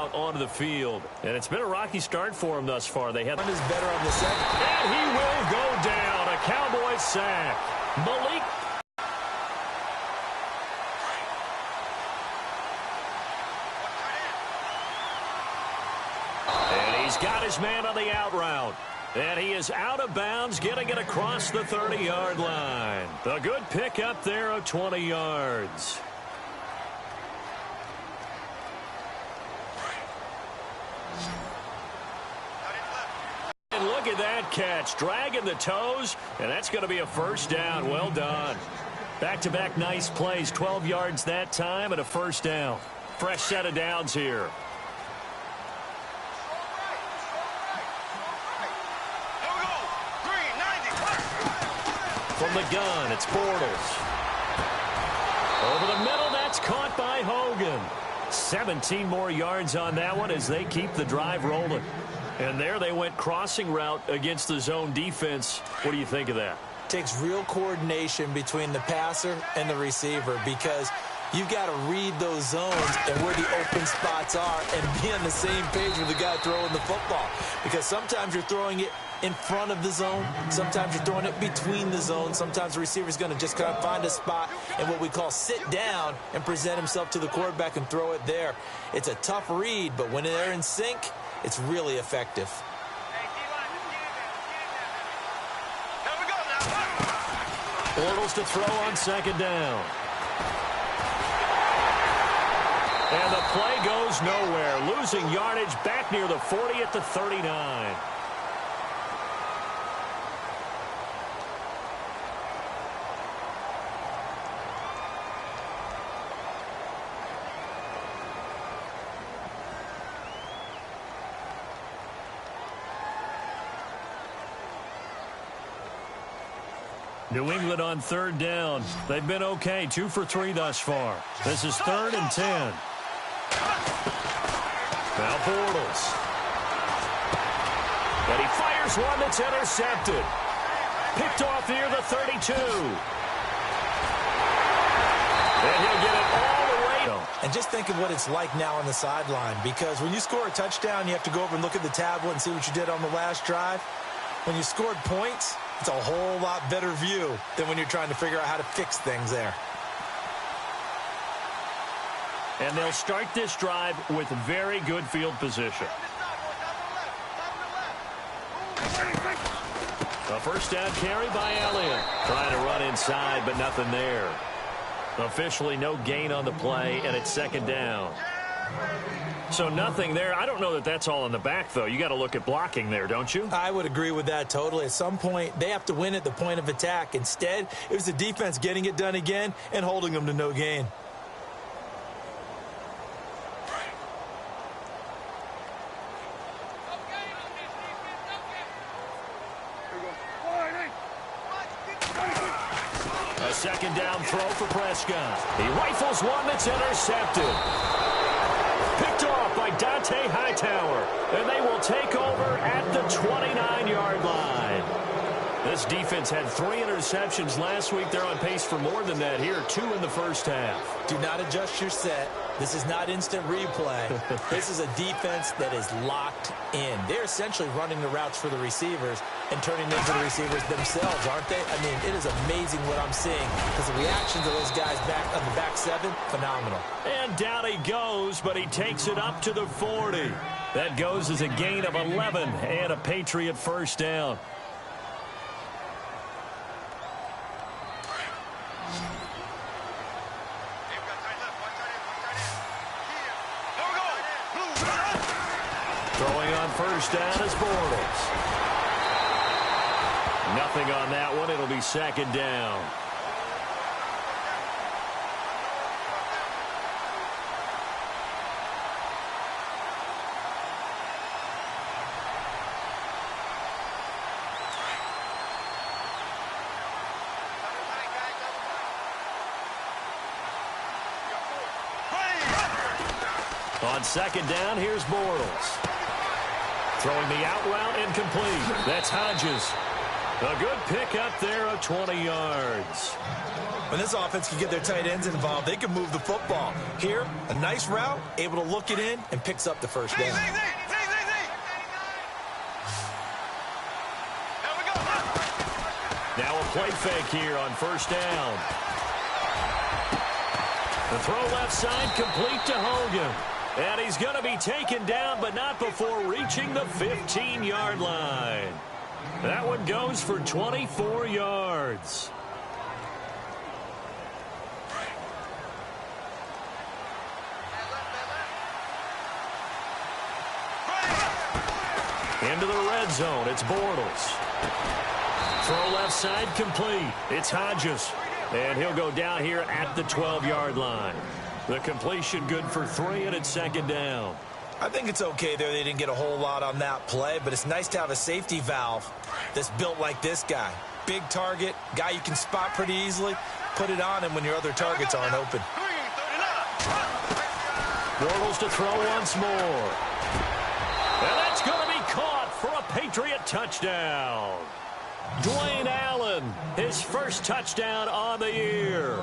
out onto the field. And it's been a rocky start for him thus far. They have is better on the second. And he will go down. A Cowboy sack. Malik. And he's got his man on the out route. And he is out of bounds, getting it across the 30-yard line. A good pickup there of 20 yards. And look at that catch, dragging the toes, and that's going to be a first down. Well done. Back-to-back nice plays, 12 yards that time and a first down. Fresh set of downs here. From the gun, it's Bortles. Over the middle, that's caught by Hogan. 17 more yards on that one as they keep the drive rolling. And there they went crossing route against the zone defense. What do you think of that? Takes real coordination between the passer and the receiver because you've got to read those zones and where the open spots are and be on the same page with the guy throwing the football. Because sometimes you're throwing it in front of the zone. Sometimes you're throwing it between the zones. Sometimes the receiver's going to just kind of find a spot and what we call sit down and present himself to the quarterback and throw it there. It's a tough read, but when they're in sync, it's really effective. Bortles to throw on second down. And the play goes nowhere. Losing yardage back near the 40 at the 39. New England on third down. They've been okay, 2 for 3 thus far. This is 3rd and 10. Now Bortles. And he fires one that's intercepted. Picked off near the 32. And he'll get it all the way. And just think of what it's like now on the sideline, because when you score a touchdown, you have to go over and look at the tablet and see what you did on the last drive. When you scored points, it's a whole lot better view than when you're trying to figure out how to fix things there. And they'll start this drive with very good field position. A first down carry by Elliott. Trying to run inside, but nothing there. Officially no gain on the play, and it's second down. So nothing there. I don't know that that's all in the back, though. You got to look at blocking there, don't you? I would agree with that totally. At some point, they have to win at the point of attack. Instead, it was the defense getting it done again and holding them to no gain. A second down throw for Prescott. He rifles one that's intercepted. Picked off by Dante Hightower. And they will take over at the 29-yard line. This defense had 3 interceptions last week. They're on pace for more than that here. 2 in the first half. Do not adjust your set. This is not instant replay. This is a defense that is locked in. They're essentially running the routes for the receivers and turning them into the receivers themselves, aren't they? I mean, it is amazing what I'm seeing because the reactions of those guys back on the back 7, phenomenal. And down he goes, but he takes it up to the 40. That goes as a gain of 11 and a Patriot first down. Throwing on first down is Bortles. Nothing on that one. It'll be second down. On second down, here's Bortles. Throwing the out route incomplete. That's Hodges. A good pick up there of 20 yards. When this offense can get their tight ends involved, they can move the football. Here, a nice route, able to look it in, and picks up the first down. Now a play fake here on first down. The throw left side complete to Hogan. And he's going to be taken down, but not before reaching the 15-yard line. That one goes for 24 yards. Into the red zone, it's Bortles. Throw left side complete. It's Hodges. And he'll go down here at the 12-yard line. The completion good for 3, and it's second down. I think it's okay there. They didn't get a whole lot on that play, but it's nice to have a safety valve that's built like this guy. Big target, guy you can spot pretty easily. Put it on him when your other targets aren't open. Bortles to throw once more. And that's going to be caught for a Patriot touchdown. Dwayne Allen, his first touchdown on the year.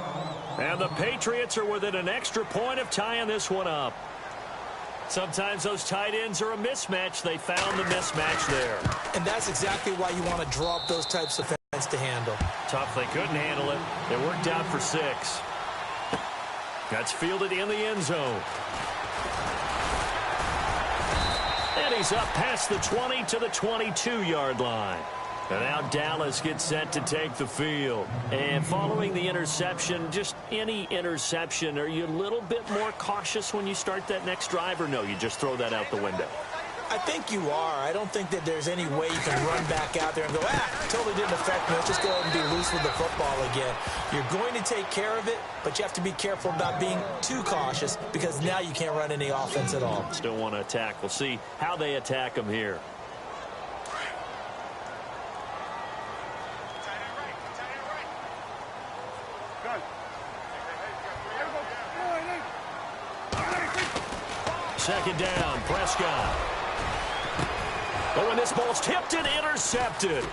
And the Patriots are within an extra point of tying this one up. Sometimes those tight ends are a mismatch. They found the mismatch there. And that's exactly why you want to draw up those types of fans to handle. Tough, they couldn't handle it. It worked out for 6. That's fielded in the end zone. And he's up past the 20 to the 22-yard line. And now Dallas gets set to take the field. And following the interception, just any interception, are you a little bit more cautious when you start that next drive, or no, you just throw that out the window? I think you are. I don't think that there's any way you can run back out there and go, totally didn't affect me. Let's just go ahead and be loose with the football again. You're going to take care of it, but you have to be careful about being too cautious because now you can't run any offense at all. Still want to attack. We'll see how they attack them here. Second down, Prescott. Oh, and this ball's tipped and intercepted.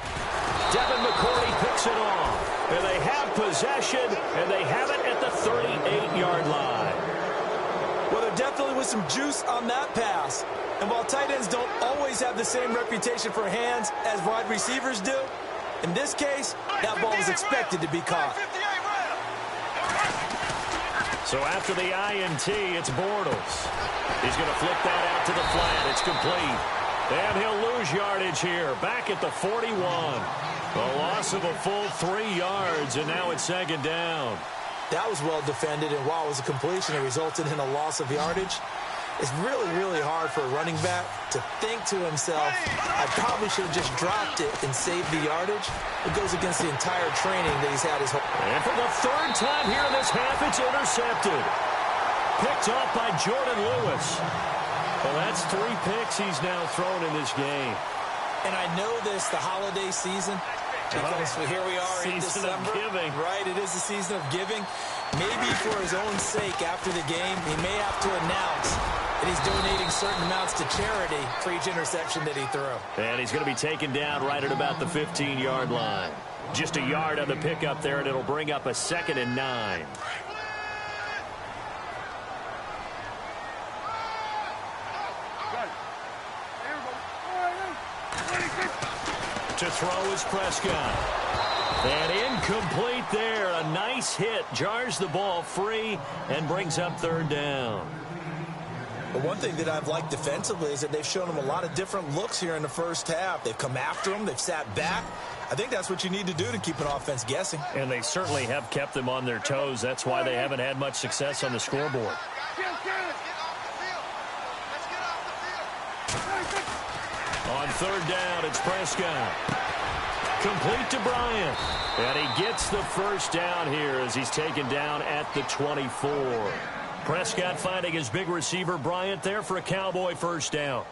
Devin McCourty picks it off. And they have possession, and they have it at the 38-yard line. Well, there definitely was some juice on that pass. And while tight ends don't always have the same reputation for hands as wide receivers do, in this case, that ball was expected to be caught. So after the INT, it's Bortles. He's going to flip that out to the flat. It's complete. And he'll lose yardage here. Back at the 41. A loss of a full 3 yards, and now it's second down. That was well defended, and while it was a completion, it resulted in a loss of yardage. It's really, really hard for a running back to think to himself, I probably should have just dropped it and saved the yardage. It goes against the entire training that he's had his whole... And for the 3rd time here in this half, it's intercepted. Picked off by Jordan Lewis. Well, that's 3 picks he's now thrown in this game. And I know this, the holiday season, because here we are in December. Season of giving. Right, it is the season of giving. Maybe for his own sake after the game, he may have to announce that he's donating certain amounts to charity for each interception that he threw. And he's going to be taken down right at about the 15-yard line. Just a yard on the pickup there, and it'll bring up a 2nd and 9. To throw is Prescott. And incomplete there. A nice hit. Jars the ball free and brings up 3rd down. But one thing that I've liked defensively is that they've shown him a lot of different looks here in the first half. They've come after him. They've sat back. I think that's what you need to do to keep an offense guessing. And they certainly have kept them on their toes. That's why they haven't had much success on the scoreboard. On 3rd down, it's Prescott. Complete to Bryant. And he gets the first down here as he's taken down at the 24. Prescott finding his big receiver Bryant there for a Cowboy first down.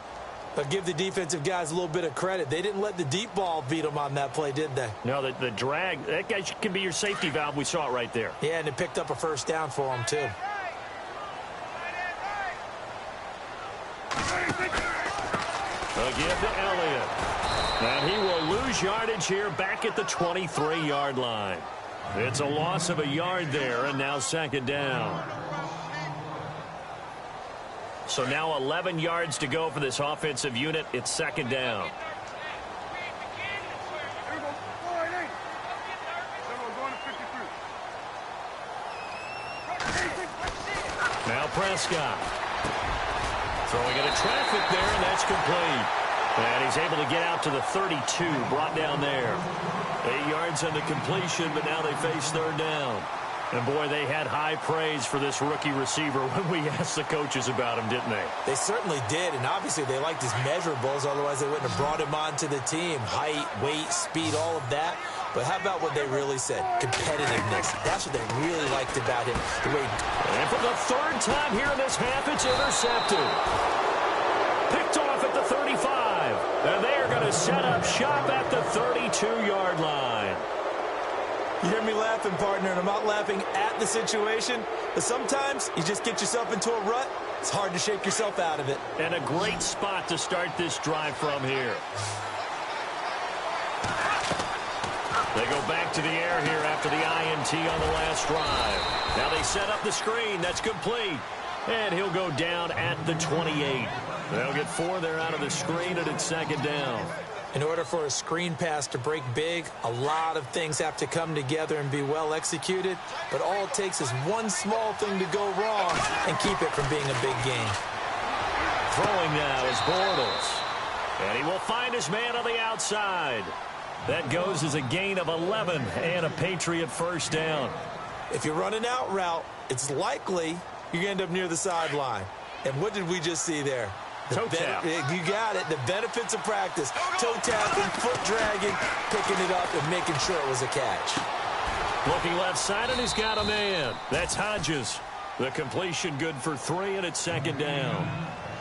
But give the defensive guys a little bit of credit. They didn't let the deep ball beat them on that play, did they? No, the drag, that guy can be your safety valve. We saw it right there. Yeah, and it picked up a first down for him, too. A give to Elliott. And he will lose yardage here back at the 23-yard line. It's a loss of a yard there, and now second down. So now 11 yards to go for this offensive unit. It's second down. Now Prescott. Throwing into traffic there, and that's complete. And he's able to get out to the 32, brought down there. 8 yards on the completion, but now they face third down. And, boy, they had high praise for this rookie receiver when we asked the coaches about him, didn't they? They certainly did, and obviously they liked his measurables. Otherwise, they wouldn't have brought him onto the team. Height, weight, speed, all of that. But how about what they really said? Competitiveness. That's what they really liked about him. And for the third time here in this half, it's intercepted. Picked off at the 35. And they are going to set up shop at the 32-yard line. You hear me laughing, partner, and I'm not laughing at the situation, but sometimes you just get yourself into a rut. It's hard to shake yourself out of it. And a great spot to start this drive from here. They go back to the air here after the INT on the last drive. Now they set up the screen. That's complete. And he'll go down at the 28. They'll get 4 there out of the screen, and it's second down. In order for a screen pass to break big, a lot of things have to come together and be well executed. But all it takes is one small thing to go wrong and keep it from being a big game. Throwing now is Bortles. And he will find his man on the outside. That goes as a gain of 11 and a Patriot first down. If you run an out route, it's likely you're going to end up near the sideline. And what did we just see there? Toe tap. You got it. The benefits of practice. Toe tapping, foot dragging, picking it up, and making sure it was a catch. Looking left side, and he's got a man. That's Hodges. The completion good for 3, and it's second down.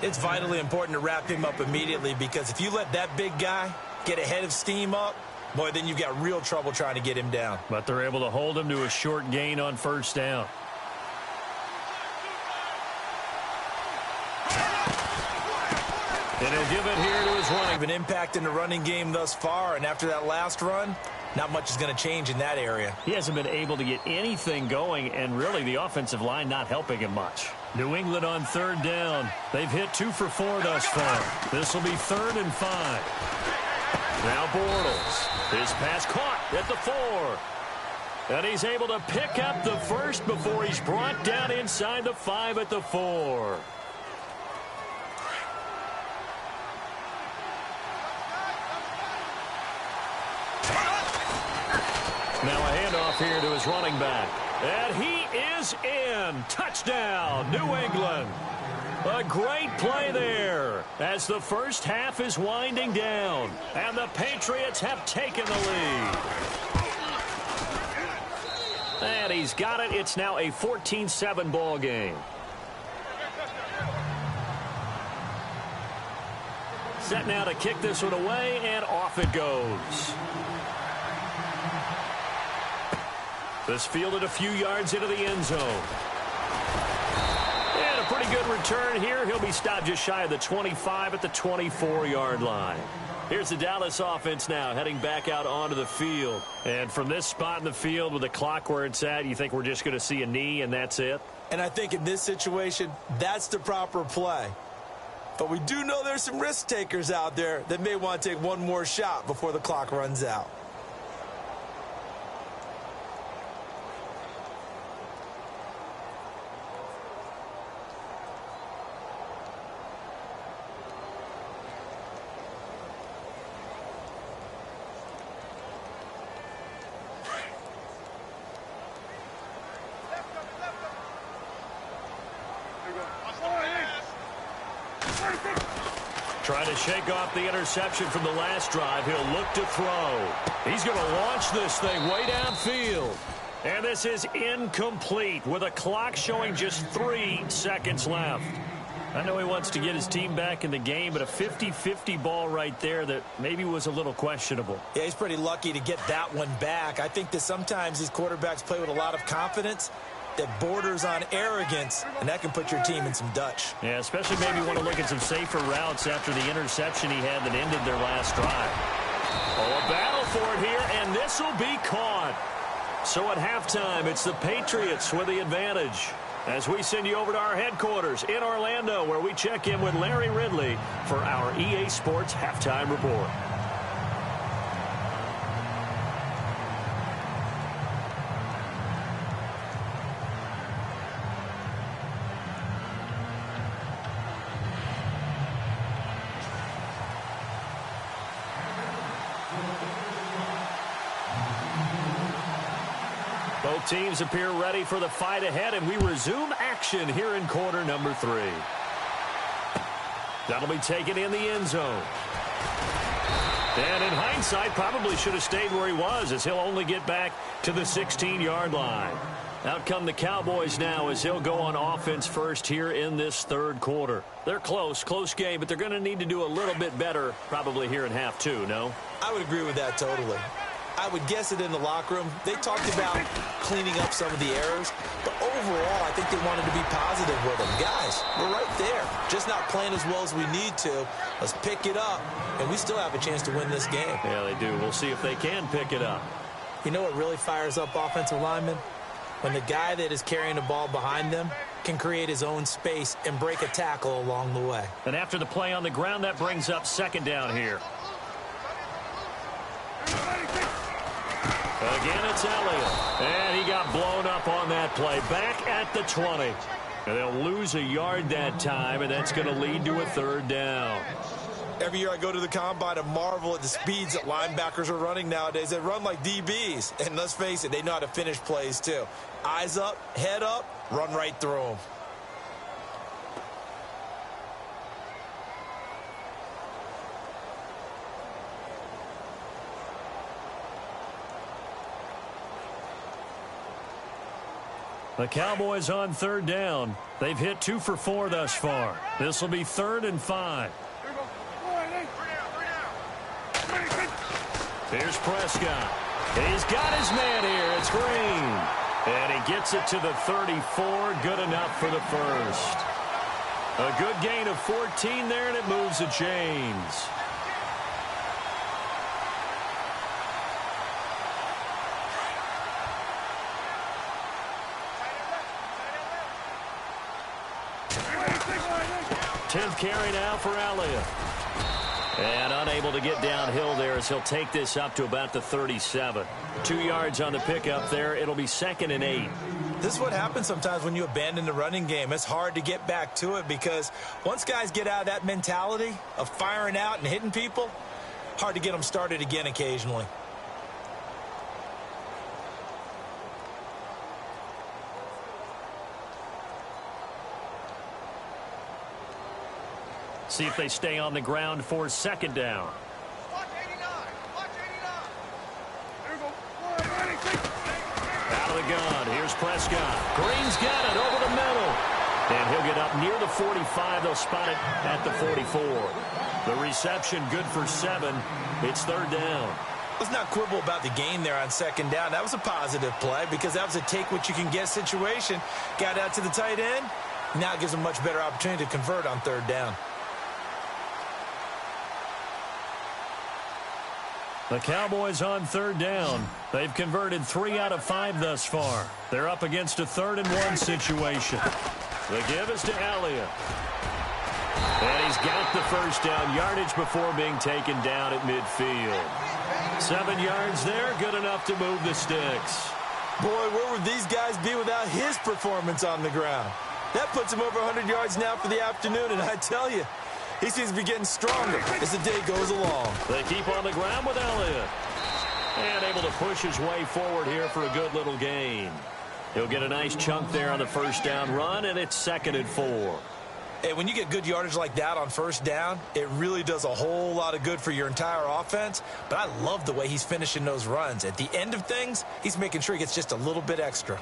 It's vitally important to wrap him up immediately, because if you let that big guy get ahead of steam up, boy, then you've got real trouble trying to get him down. But they're able to hold him to a short gain on first down. And he'll give it here to his running. An impact in the running game thus far, and after that last run, not much is going to change in that area. He hasn't been able to get anything going, and really the offensive line not helping him much. New England on third down. They've hit 2 for 4 thus far. This will be 3rd and 5. Now Bortles. His pass caught at the 4. And he's able to pick up the first before he's brought down inside the 5 at the 4. Now a handoff here to his running back. And he is in. Touchdown, New England. A great play there as the first half is winding down. And the Patriots have taken the lead. And he's got it. It's now a 14-7 ball game. Set now to kick this one away, and off it goes. This fielded a few yards into the end zone. And a pretty good return here. He'll be stopped just shy of the 25 at the 24-yard line. Here's the Dallas offense now heading back out onto the field. And from this spot in the field with the clock where it's at, you think we're just going to see a knee and that's it? And I think in this situation, that's the proper play. But we do know there's some risk takers out there that may want to take one more shot before the clock runs out. Trying to shake off the interception from the last drive. He'll look to throw. He's going to launch this thing way downfield. And this is incomplete with a clock showing just 3 seconds left. I know he wants to get his team back in the game, but a 50-50 ball right there that maybe was a little questionable. Yeah, he's pretty lucky to get that one back. I think that sometimes these quarterbacks play with a lot of confidence, that borders on arrogance, and that can put your team in some Dutch. Yeah, especially maybe want to look at some safer routes after the interception he had that ended their last drive. Oh, a battle for it here, and this will be caught. So at halftime, it's the Patriots with the advantage. As we send you over to our headquarters in Orlando, where we check in with Larry Ridley for our EA Sports Halftime Report. Both teams appear ready for the fight ahead, and we resume action here in quarter number 3. That'll be taken in the end zone. And in hindsight, probably should have stayed where he was, as he'll only get back to the 16-yard line. Out come the Cowboys now, as he'll go on offense first here in this third quarter. They're close game, but they're going to need to do a little bit better probably here in half 2, no? I would agree with that totally. I would guess it in the locker room. They talked about cleaning up some of the errors, but overall, I think they wanted to be positive with them. Guys, we're right there. Just not playing as well as we need to. Let's pick it up, and we still have a chance to win this game. Yeah, they do. We'll see if they can pick it up. You know what really fires up offensive linemen? When the guy that is carrying the ball behind them can create his own space and break a tackle along the way. And after the play on the ground, that brings up second down here. Again, it's Elliott. And he got blown up on that play. Back at the 20. And they'll lose a yard that time, and that's going to lead to a third down. Every year I go to the combine and marvel at the speeds that linebackers are running nowadays. They run like DBs. And let's face it, they know how to finish plays too. Eyes up, head up, run right through them. The Cowboys on third down. They've hit 2 for 4 thus far. This will be 3rd and 5. Here's Prescott. He's got his man here. It's Green. And he gets it to the 34. Good enough for the first. A good gain of 14 there, and it moves the chains. Tenth carry now for Elliott. And unable to get downhill there as he'll take this up to about the 37. 2 yards on the pickup there. It'll be 2nd and 8. This is what happens sometimes when you abandon the running game. It's hard to get back to it because once guys get out of that mentality of firing out and hitting people, hard to get them started again occasionally. See if they stay on the ground for second down. Watch 89. Watch 89. There we go. Out of the gun. Here's Prescott. Green's got it over the middle. And he'll get up near the 45. They'll spot it at the 44. The reception good for 7. It's 3rd down. Let's not quibble about the gain there on second down. That was a positive play because that was a take-what-you-can-get situation. Got out to the tight end. Now it gives them a much better opportunity to convert on 3rd down. The Cowboys on 3rd down. They've converted 3 out of 5 thus far. They're up against a 3rd and 1 situation. The give is to Elliott. And he's got the first down yardage before being taken down at midfield. 7 yards there, good enough to move the sticks. Boy, where would these guys be without his performance on the ground? That puts him over 100 yards now for the afternoon, and I tell you, he seems to be getting stronger as the day goes along. They keep on the ground with Elliott. And able to push his way forward here for a good little gain. He'll get a nice chunk there on the first down run, and it's 2nd and 4. Hey, when you get good yardage like that on first down, it really does a whole lot of good for your entire offense. But I love the way he's finishing those runs. At the end of things, he's making sure he gets just a little bit extra.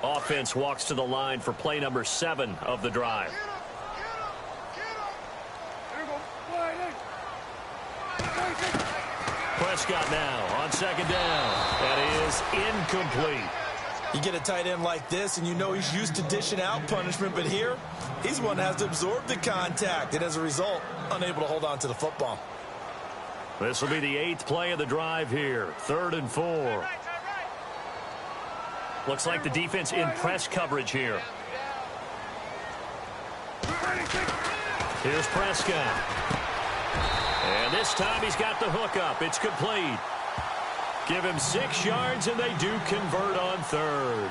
Offense walks to the line for play number 7 of the drive. Prescott now on second down. That is incomplete. You get a tight end like this, and you know he's used to dishing out punishment, but here, he's one that has to absorb the contact, and as a result, unable to hold on to the football. This will be the 8th play of the drive here. 3rd and 4. Looks like the defense in press coverage here. Here's Prescott. And this time he's got the hook up. It's complete. Give him 6 yards, and they do convert on 3rd.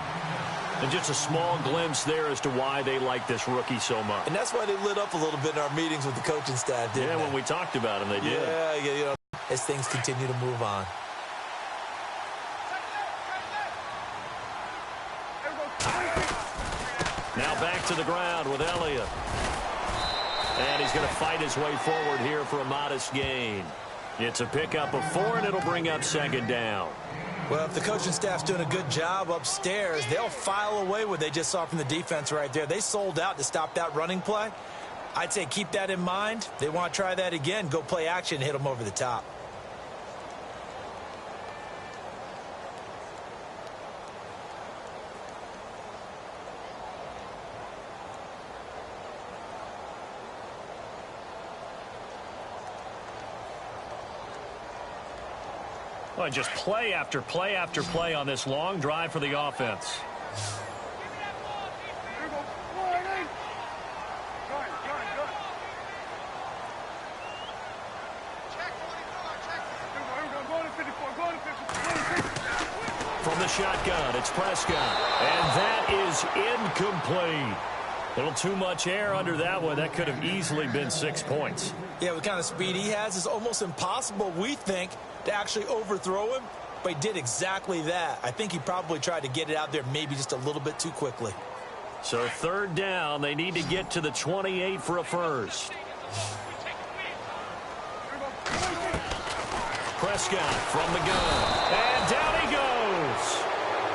And just a small glimpse there as to why they like this rookie so much. And that's why they lit up a little bit in our meetings with the coaching staff, didn't they? Yeah, when we talked about him, they did. Yeah, you know, as things continue to move on. Now back to the ground with Elliott. And he's going to fight his way forward here for a modest gain. It's a pickup of 4, and it'll bring up 2nd down. Well, if the coaching staff's doing a good job upstairs, they'll file away what they just saw from the defense right there. They sold out to stop that running play. I'd say keep that in mind. They want to try that again. Go play action and hit them over the top. Well, just play after play after play on this long drive for the offense. From the shotgun, it's Prescott. And that is incomplete. A little too much air under that one. That could have easily been 6 points. Yeah, with the kind of speed he has, it's almost impossible, we think, to actually overthrow him. But he did exactly that. I think he probably tried to get it out there maybe just a little bit too quickly. So 3rd down, they need to get to the 28 for a first. Prescott from the gun. And down he goes.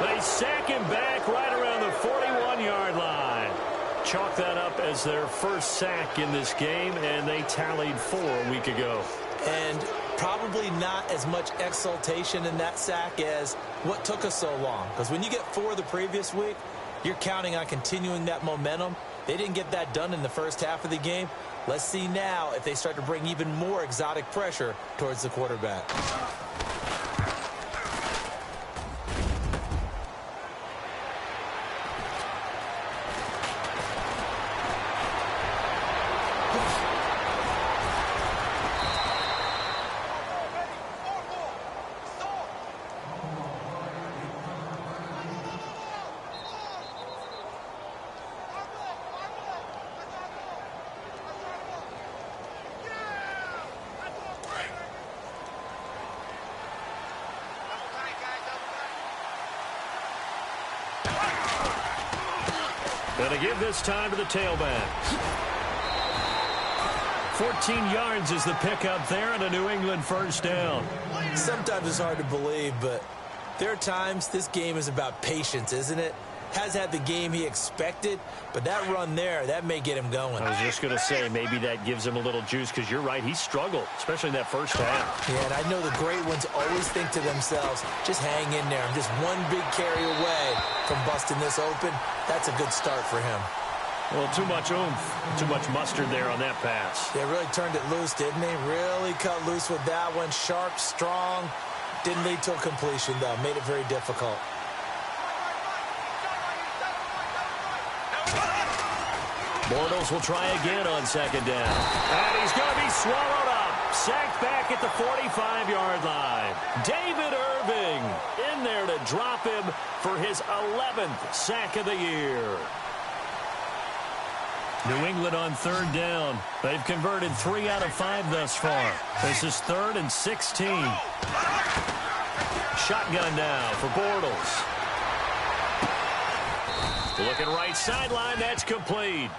They sack him back right around the 41-yard line. Chalk that up as their first sack in this game, and they tallied 4 a week ago. And probably not as much exultation in that sack as what took us so long. Because when you get 4 the previous week, you're counting on continuing that momentum. They didn't get that done in the first half of the game. Let's see now if they start to bring even more exotic pressure towards the quarterback. Going to give this time to the tailback. 14 yards is the pickup there and a New England first down. Sometimes it's hard to believe, but there are times this game is about patience, isn't it? Has had the game he expected, but that run there, that may get him going. I was just going to say, maybe that gives him a little juice, because you're right, he struggled, especially in that first half. Yeah, and I know the great ones always think to themselves, just hang in there. I'm just one big carry away from busting this open. That's a good start for him. Well, too much oomph, too much mustard there on that pass. They really turned it loose, didn't they? Really cut loose with that one. Sharp, strong. Didn't lead to a completion, though. Made it very difficult. Bortles will try again on second down. And he's going to be swallowed up. Sacked back at the 45-yard line. David Irving in there to drop him for his 11th sack of the year. New England on third down. They've converted 3 out of 5 thus far. This is 3rd and 16. Shotgun now for Bortles. Looking right sideline, that's complete.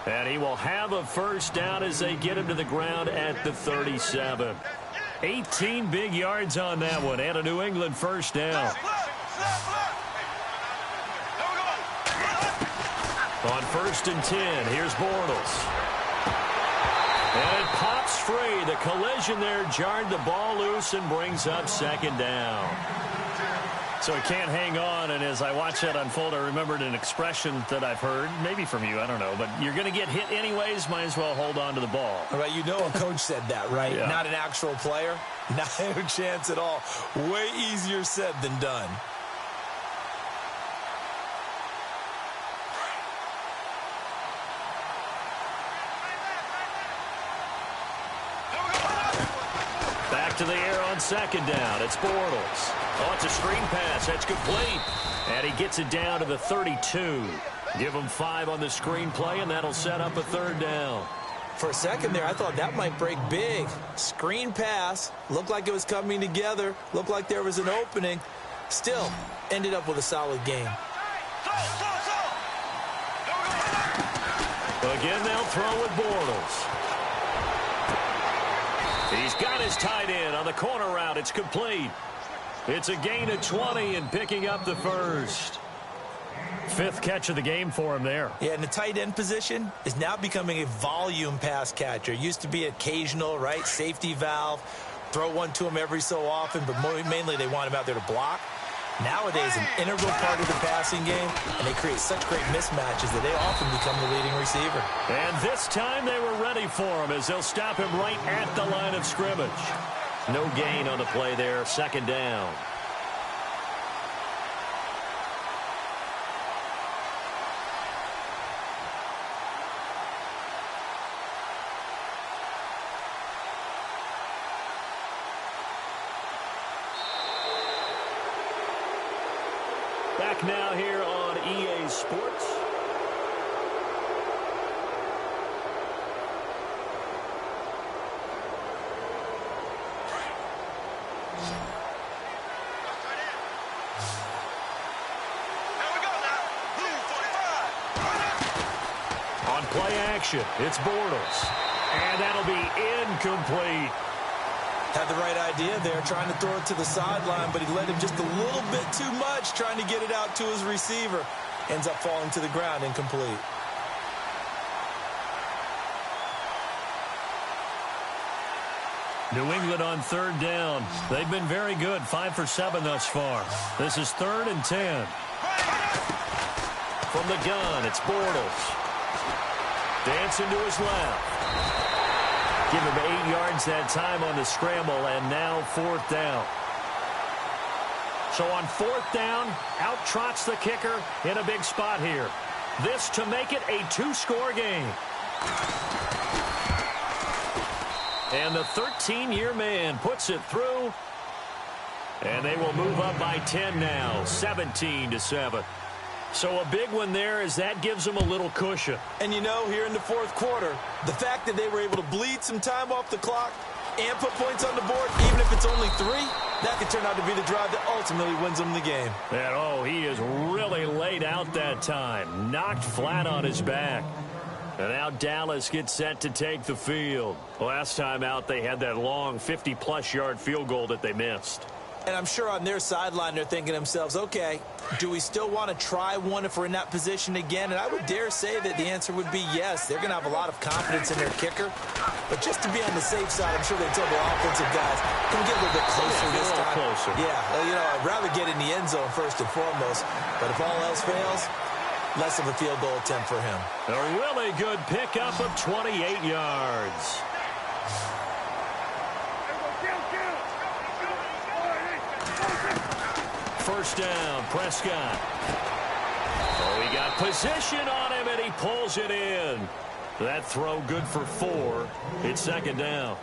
And he will have a first down as they get him to the ground at the 37. 18 big yards on that one, and a New England first down. On 1st and 10, here's Bortles. And it pops free. The collision there jarred the ball loose and brings up second down. So he can't hang on, and as I watch that unfold, I remembered an expression that I've heard, maybe from you, I don't know, but you're going to get hit anyways, might as well hold on to the ball. All right, you know a coach said that, right? Yeah. Not an actual player. Not a chance at all. Way easier said than done. Back to the air on second down. It's Bortles. Oh, it's a screen pass. That's complete. And he gets it down to the 32. Give him 5 on the screen play, and that'll set up a third down. For a second there, I thought that might break big. Screen pass. Looked like it was coming together. Looked like there was an opening. Still, ended up with a solid game. Again, they'll throw with Bortles. He's got his tight end on the corner route. It's complete. It's a gain of 20 and picking up the first. 5th catch of the game for him there. Yeah, and the tight end position is now becoming a volume pass catcher. Used to be occasional, right? Safety valve. Throw one to him every so often, but mainly they want him out there to block. Nowadays, an integral part of the passing game, and they create such great mismatches that they often become the leading receiver. And this time they were ready for him as they'll stop him right at the line of scrimmage. No gain on the play there, second down. Back now here on EA Sports. On play action, it's Bortles. And that'll be incomplete. Had the right idea there, trying to throw it to the sideline, but he led him just a little bit too much, trying to get it out to his receiver. Ends up falling to the ground, incomplete. New England on third down. They've been very good, 5 for 7 thus far. This is 3rd and 10. From the gun, it's Bortles. Dancing to his left. Give him 8 yards that time on the scramble, and now 4th down. So on 4th down, out trots the kicker in a big spot here. This to make it a 2-score game. And the 13-year man puts it through. And they will move up by 10 now, 17-7. So a big one there as that gives them a little cushion. And you know, here in the 4th quarter, the fact that they were able to bleed some time off the clock and put points on the board, even if it's only 3, that could turn out to be the drive that ultimately wins them the game. And oh, he is really laid out that time. Knocked flat on his back. And now Dallas gets set to take the field. Last time out, they had that long 50-plus yard field goal that they missed. And I'm sure on their sideline they're thinking to themselves, okay, do we still want to try one if we're in that position again? And I would dare say that the answer would be yes. They're going to have a lot of confidence in their kicker. But just to be on the safe side, I'm sure they tell their offensive guys, can we get a little bit closer this time? Closer. Yeah, well, you know, I'd rather get in the end zone first and foremost. But if all else fails, less of a field goal attempt for him. A really good pickup of 28 yards. First down, Prescott. Oh, he got position on him, and he pulls it in. That throw good for 4. It's 2nd down.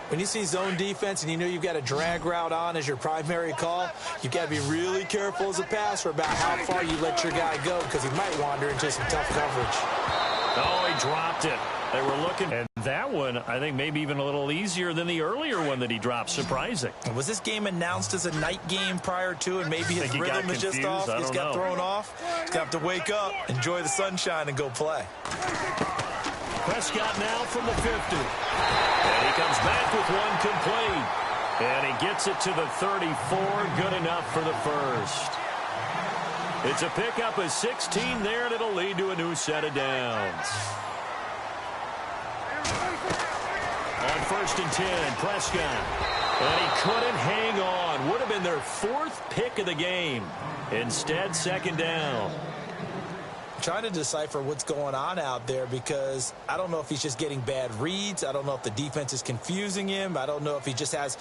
When you see zone defense and you know you've got a drag route on as your primary call, you've got to be really careful as a passer about how far you let your guy go because he might wander into some tough coverage. Oh, he dropped it. They were looking. And that one, I think, maybe even a little easier than the earlier one that he dropped. Surprising. Was this game announced as a night game prior to, and maybe his rhythm is just off? He just got thrown off. He's going to have to wake up, enjoy the sunshine, and go play. Prescott now from the 50. And he comes back with one complete. And he gets it to the 34. Good enough for the first. It's a pickup of 16 there, and it'll lead to a new set of downs. On 1st and 10, Prescott. And he couldn't hang on. Would have been their 4th pick of the game. Instead, 2nd down. Trying to decipher what's going on out there because I don't know if he's just getting bad reads. I don't know if the defense is confusing him. I don't know if he just has,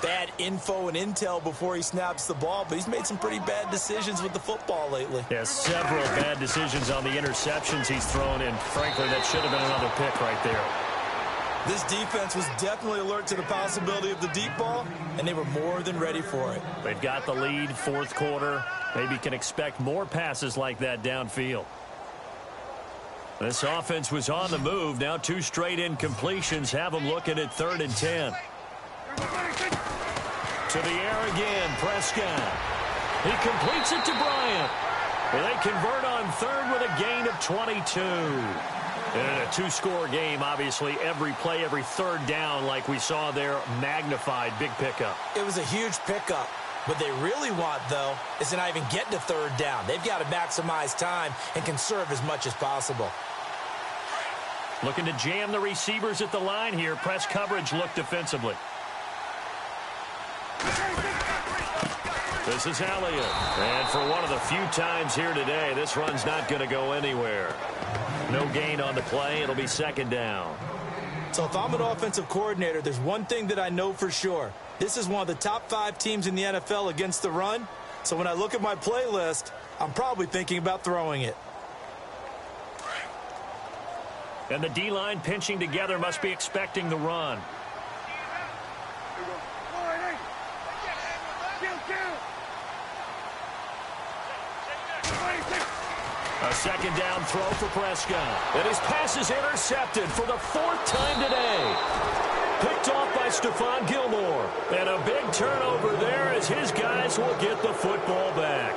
bad info and intel before he snaps the ball. But he's made some pretty bad decisions with the football lately. Yeah, several bad decisions on the interceptions he's thrown, and frankly, that should have been another pick right there. This defense was definitely alert to the possibility of the deep ball, and they were more than ready for it. They've got the lead, 4th quarter. Maybe can expect more passes like that downfield. This offense was on the move. Now 2 straight incompletions have them looking at 3rd and 10. To the air again, Prescott. He completes it to Bryant. And they convert on 3rd with a gain of 22. And in a 2-score game, obviously, every play, every 3rd down, like we saw there, magnified, big pickup. It was a huge pickup. What they really want, though, is to not even get to 3rd down. They've got to maximize time and conserve as much as possible. Looking to jam the receivers at the line here. Press coverage look defensively. This is Elliott. And for one of the few times here today, this run's not going to go anywhere. No gain on the play. It'll be 2nd down. So if I'm an offensive coordinator, there's one thing that I know for sure. This is one of the top 5 teams in the NFL against the run. So when I look at my playlist, I'm probably thinking about throwing it. And the D-line pinching together must be expecting the run. A 2nd down throw for Prescott. And his pass is intercepted for the 4th time today. Picked off by Stephon Gilmore. And a big turnover there as his guys will get the football back.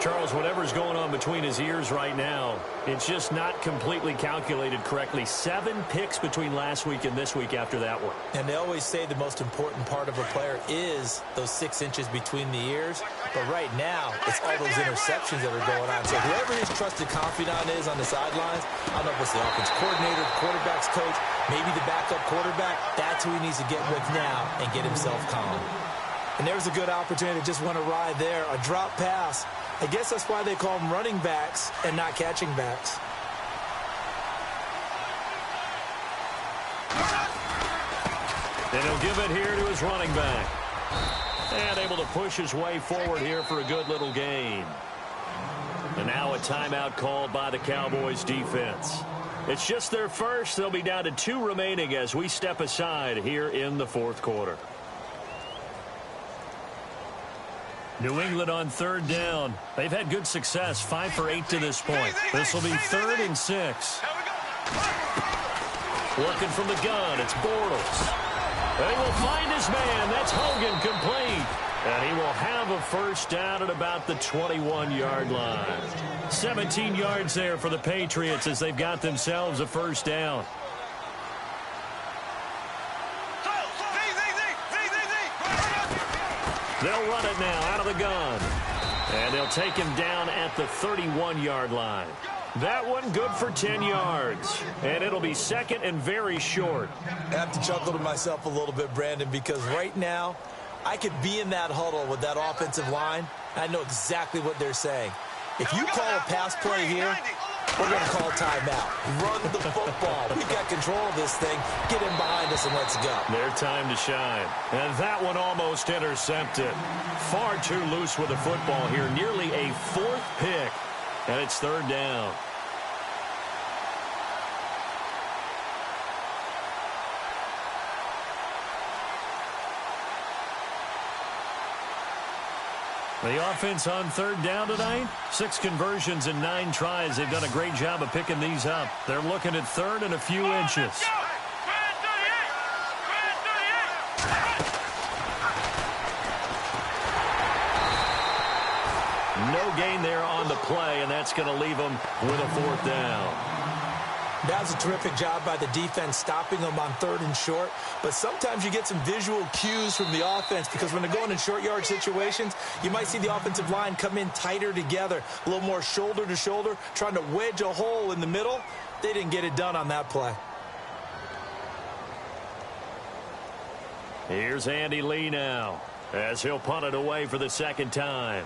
Charles, whatever's going on between his ears right now, it's just not completely calculated correctly. 7 picks between last week and this week after that one. And they always say the most important part of a player is those 6 inches between the ears. But right now, it's all those interceptions that are going on. So whoever his trusted confidant is on the sidelines, I don't know if it's the offense coordinator, the quarterback's coach, maybe the backup quarterback, that's who he needs to get with now and get himself calm. And there's a good opportunity to just went awry there, a drop pass. I guess that's why they call them running backs and not catching backs. And he'll give it here to his running back. And able to push his way forward here for a good little gain. And now a timeout called by the Cowboys defense. It's just their first. They'll be down to 2 remaining as we step aside here in the 4th quarter. New England on 3rd down. They've had good success, 5 for 8 to this point. This will be 3rd and 6. Working from the gun, it's Bortles. They will find his man. That's Hogan, complete. And he will have a 1st down at about the 21-yard line. 17 yards there for the Patriots as they've got themselves a 1st down. They'll run it now out of the gun. And they'll take him down at the 31-yard line. That one good for 10 yards. And it'll be 2nd and very short. I have to chuckle to myself a little bit, Brandon, because right now I could be in that huddle with that offensive line. I know exactly what they're saying. If you call a pass play here, we're going to call timeout. Run the football. We've got control of this thing. Get in behind us and let's go. Their time to shine. And that one almost intercepted. Far too loose with the football here. Nearly a 4th pick. And it's 3rd down. The offense on 3rd down tonight, 6 conversions and 9 tries. They've done a great job of picking these up. They're looking at 3rd and a few inches. No gain there on the play, and that's going to leave them with a 4th down. That was a terrific job by the defense stopping them on 3rd and short. But sometimes you get some visual cues from the offense because when they're going in short yard situations, you might see the offensive line come in tighter together, a little more shoulder to shoulder, trying to wedge a hole in the middle. They didn't get it done on that play. Here's Andy Lee now as he'll punt it away for the second time.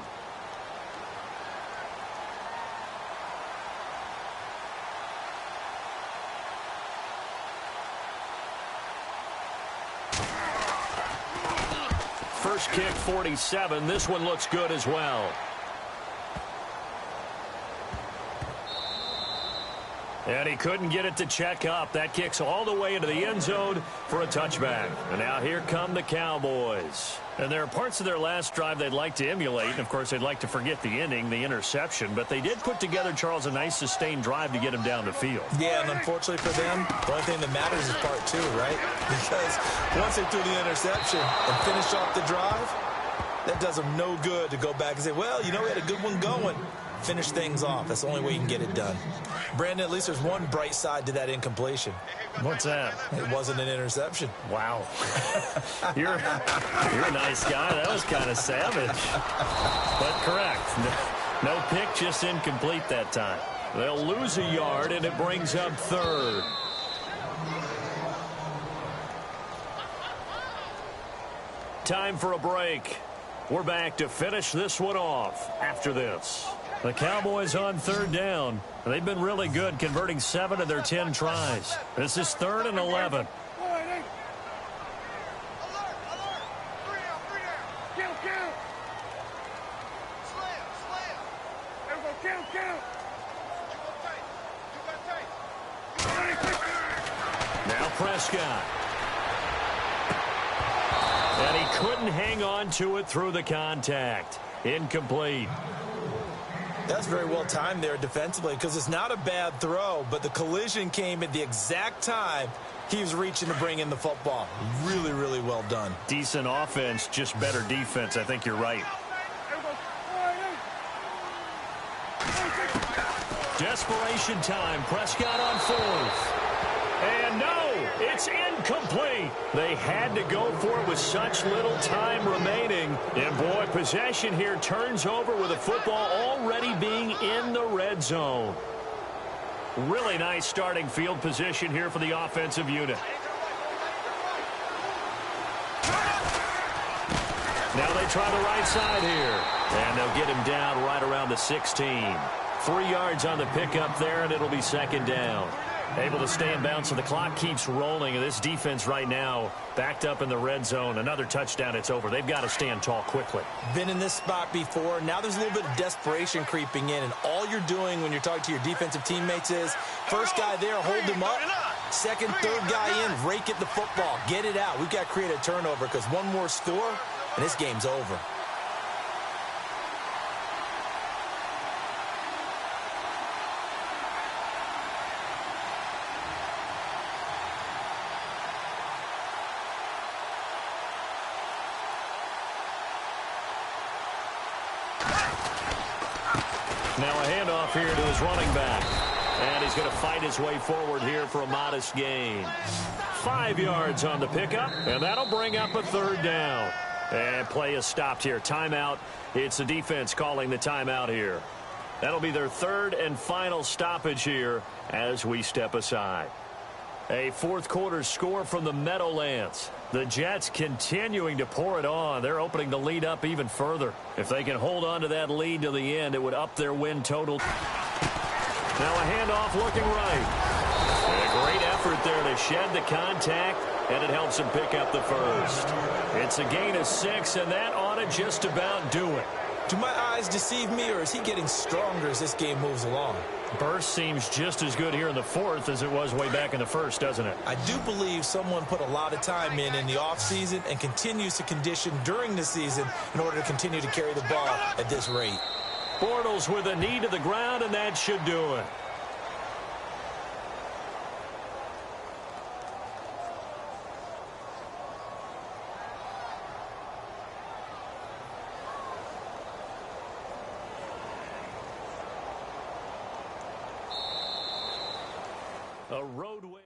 First kick, 47. This one looks good as well. And he couldn't get it to check up. That kicks all the way into the end zone for a touchback. And now here come the Cowboys. And there are parts of their last drive they'd like to emulate. And, of course, they'd like to forget the inning, the interception. But they did put together, Charles, a nice sustained drive to get him down the field. Yeah, and unfortunately for them, the only thing that matters is part two, right? Because once they threw the interception and finished off the drive, that does them no good to go back and say, well, you know, we had a good one going. Finish things off. That's the only way you can get it done. Brandon, at least there's one bright side to that incompletion. What's that? It wasn't an interception. Wow. You're a nice guy. That was kind of savage. But correct. No pick, just incomplete that time. They'll lose a yard, and it brings up third. Time for a break. We're back to finish this one off after this. The Cowboys on third down. They've been really good, converting 7 of their 10 tries. This is 3rd and 11. Alert! Three down. Count. Slam. There we go, count. You got tape. Now Prescott. And he couldn't hang on to it through the contact. Incomplete. That's very well timed there defensively because it's not a bad throw, but the collision came at the exact time he was reaching to bring in the football. Really, really well done. Decent offense, just better defense. I think you're right. Desperation time. Prescott on 4th. And no, it's incomplete. They had to go for it with such little time remaining. And boy, possession here turns over with the football already being in the red zone. Really nice starting field position here for the offensive unit. Now they try the right side here. And they'll get him down right around the 16. 3 yards on the pickup there, and it'll be second down. Able to stay in bounds, so the clock keeps rolling. And this defense right now backed up in the red zone. Another touchdown, it's over. They've got to stand tall quickly. Been in this spot before. Now there's a little bit of desperation creeping in. And all you're doing when you're talking to your defensive teammates is, first guy there, hold him up. Second, third guy in, rake at the football. Get it out. We've got to create a turnover because one more score, and this game's over. Now a handoff here to his running back. And he's going to fight his way forward here for a modest gain. 5 yards on the pickup, and that'll bring up a third down. And play is stopped here. Timeout. It's the defense calling the timeout here. That'll be their third and final stoppage here as we step aside. A fourth quarter score from the Meadowlands. The Jets continuing to pour it on. They're opening the lead up even further. If they can hold on to that lead to the end, it would up their win total. Now a handoff looking right. And a great effort there to shed the contact, and it helps him pick up the first. It's a gain of 6, and that ought to just about do it. Do my eyes deceive me, or is he getting stronger as this game moves along? Burst seems just as good here in the fourth as it was way back in the first, doesn't it? I do believe someone put a lot of time in the offseason and continues to condition during the season in order to continue to carry the ball at this rate. Bortles with a knee to the ground, and that should do it. A roadway.